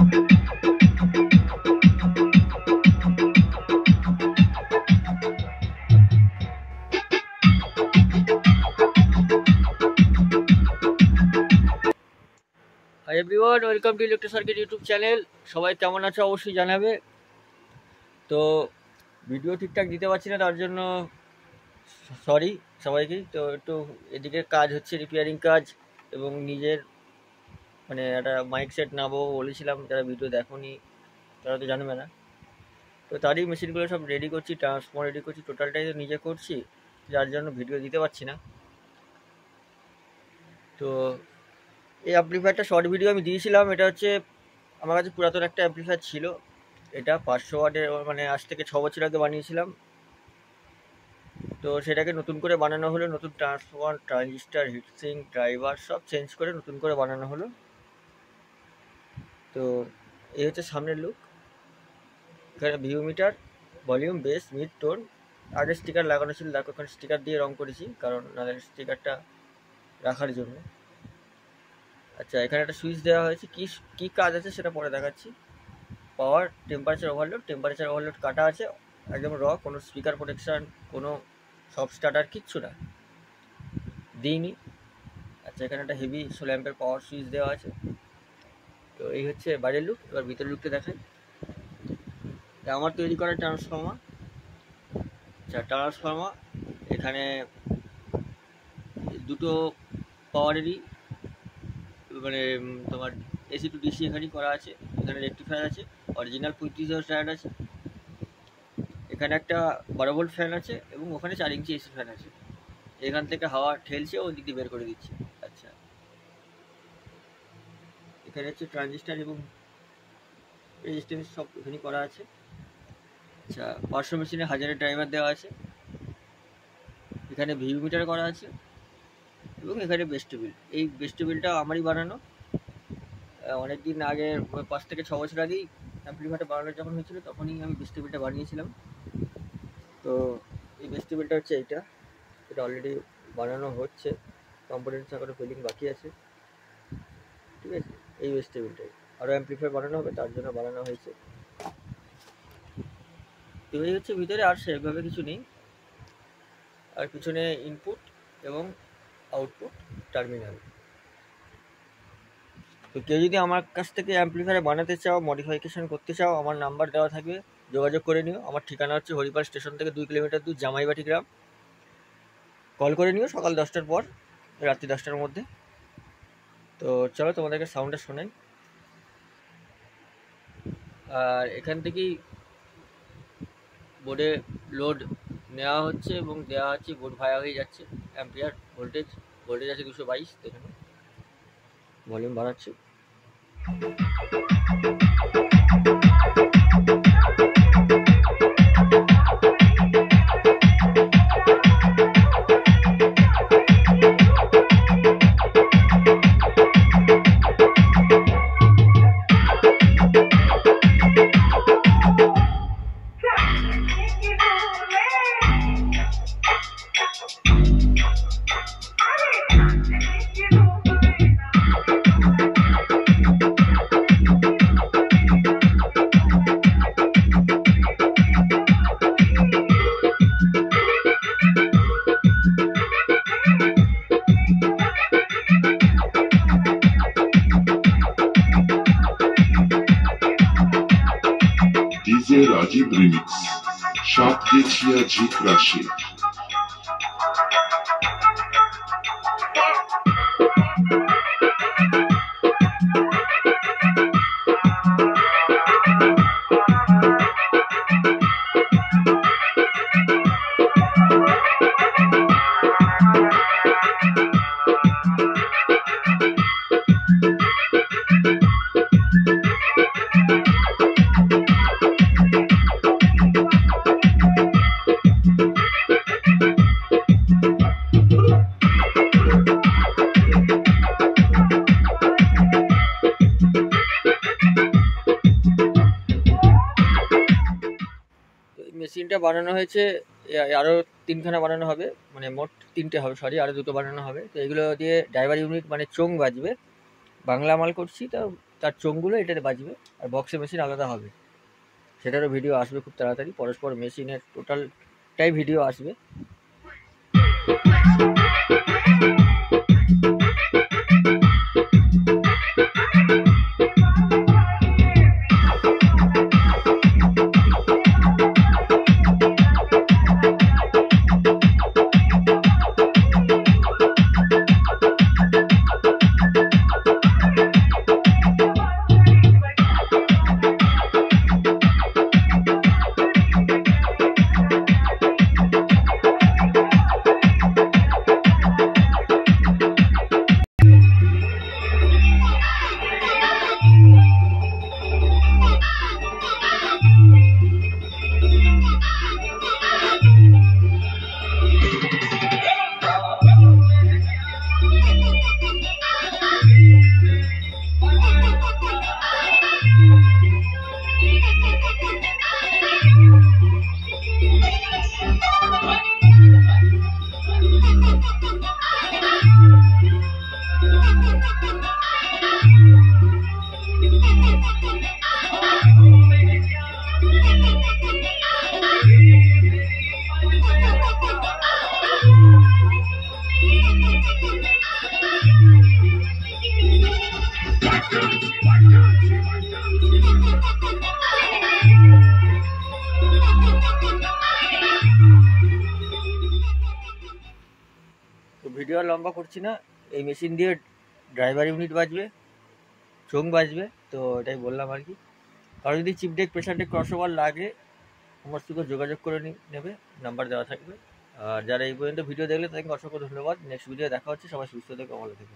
Hi everyone, welcome to electro circuit YouTube channel. সবাই কেমন আছো অবশ্যই জানাবে। তো ভিডিও ঠিকঠাক দিতে পারছি না, তার জন্য সরি সবাইকেই। তো একটু এদিকে কাজ হচ্ছে, রিপেয়ারিং কাজ, এবং নিজের মানে একটা মাইক সেট নেবো বলেছিলাম। যারা ভিডিও দেখোনি তারা তো জানবে না। তো তারই মেশিনগুলো সব রেডি করছি, ট্রান্সফর্মার রেডি করছি, টোটালটাই তো নিজে করছি, যার জন্য ভিডিও দিতে পারছি না। তো এই অ্যাম্পলিফায়ারটা শর্ট ভিডিও আমি দিয়েছিলাম। এটা হচ্ছে আমার কাছে পুরাতন একটা অ্যাম্পলিফায়ার ছিল। এটা 500 ওয়াটের, মানে আজ থেকে 6 বছর আগে বানিয়েছিলাম। তো সেটাকে নতুন করে বানানো হলো, নতুন ট্রান্সফর্মার, ট্রানজিস্টার, হিটসিঙ্ক, ড্রাইভার সব চেঞ্জ করে নতুন করে বানানো হলো। তো এই হচ্ছে সামনের লুক। এখানে view meter, volume, bass, mid, tone. আগে স্টিকার লাগানো ছিল, দেখো ওখানে স্টিকার দিয়ে রং করেছি, কারণ নাহলে স্টিকারটা রাখার জন্য। আচ্ছা, এখানে একটা সুইচ দেওয়া হয়েছে, কি কাজ আছে সেটা পরে দেখাচ্ছি। পাওয়ার, টেম্পারেচার ওভারলোড কাটা আছে, একদম র, কোনো স্পিকার প্রোটেকশান, কোনো সব স্টার্টার কিচ্ছু না, দিইনি। আচ্ছা, এখানে একটা হেভি 16 অ্যাম্পের পাওয়ার সুইচ দেওয়া আছে। তো এই হচ্ছে বাইরের লুক। এবার ভিতরের লুকটা দেখাই। আমার তৈরি করা ট্রান্সফর্মার। আচ্ছা, ট্রান্সফর্মার এখানে দুটো পাওয়ারেরই, মানে তোমার এসি টু ডিসি এখানেই করা আছে। এখানে রেক্টিফায়ার আছে, অরিজিনাল 35,000 স্ট্যান্ড আছে। এখানে একটা 12 ভোল্ট ফ্যান আছে, এবং ওখানে 4 ইঞ্চি এসি ফ্যান আছে। এখান থেকে হাওয়া ঠেলছে, ওই দিক দিয়ে বের করে দিচ্ছে। আচ্ছা, এখানে হচ্ছে ট্রানজিস্টার এবং রেজিস্ট্যান্স সব এখানেই করা আছে। আচ্ছা, 500 মেশিনে 1000-এর ড্রাইভার দেওয়া আছে। এখানে ভিউ মিটার করা আছে, এবং এখানে বেস্টেবিল। এই বেস্টেবিলটা আমারই বানানো। অনেক দিন আগে, 5 থেকে 6 বছর আগেই অ্যাম্পলিফায়ারটা বানানো যখন হয়েছিল, তখনই আমি বেস্টেবিলটা বানিয়েছিলাম। তো এই বেস্টেবিলটা হচ্ছে এটা অলরেডি বানানো হচ্ছে, কম্পোনেন্টস এখনো ফিলিং বাকি আছে। ঠিক আছে, এই বেস্টেবিলটাই আরও অ্যাম্পলিফায়ার বানানো হবে, তার জন্য বানানো হয়েছে। তো এই হচ্ছে ভিতরে, আর সেভাবে কিছু নেই। আর পিছনে ইনপুট এবং আউটপুট টার্মিনাল। তো কেউ যদি আমার কাছ থেকে অ্যাম্পলিফায়ার বানাতে চাও, মডিফিকেশান করতে চাও, আমার নাম্বার দেওয়া থাকবে, যোগাযোগ করে নিও। আমার ঠিকানা হচ্ছে হরিপাল স্টেশন থেকে 2 কিলোমিটার দূর, জামাইবাটি গ্রাম। কল করে নিও সকাল 10টার পর, রাত্রি 10টার মধ্যে। তো চলো তোমাদেরকে সাউন্ডটা শোনাই। আর এখান থেকেই বোর্ডে লোড নেওয়া হচ্ছে এবং দেওয়া হচ্ছে, বোর্ড ভায়া হয়ে যাচ্ছে। অ্যাম্পিয়ার ভোল্টেজ আছে 222। এখানে ভলিউম বাড়াচ্ছি। ডিজে রাজীব রিমিক্স, সাত গেছিয়া ঝিক রাশি। মেশিনটা বানানো হয়েছে, আরও 3খানা বানানো হবে, মানে মোট 3টে হবে, সরি, আরও 2টো বানানো হবে। তো এগুলো দিয়ে ড্রাইভার ইউনিট, মানে চোং বাজবে। বাংলা মাল করছি, তো তার চোঙগুলো এটাতে বাজবে, আর বক্সের মেশিন আলাদা হবে। সেটারও ভিডিও আসবে খুব তাড়াতাড়ি, পরস্পর মেশিনের টোটালটাই ভিডিও আসবে। তো ভিডিও আর লম্বা করছি না, এই মেশিন দিয়ে ড্রাইভার ইউনিট বাজবে, চোঙ বাজবে। তো এটাই বললাম আর কি। কারো যদি chip deck, pressure deck, crossover লাগে আমার সঙ্গে যোগাযোগ করে নেবে, নাম্বার দেওয়া থাকবে। আর যারা এই পর্যন্ত ভিডিও দেখলে তাদেরকে অসংখ্য ধন্যবাদ। নেক্সট ভিডিও দেখা হচ্ছে। সবাই সুস্থ থেকো, ভালো থেকো।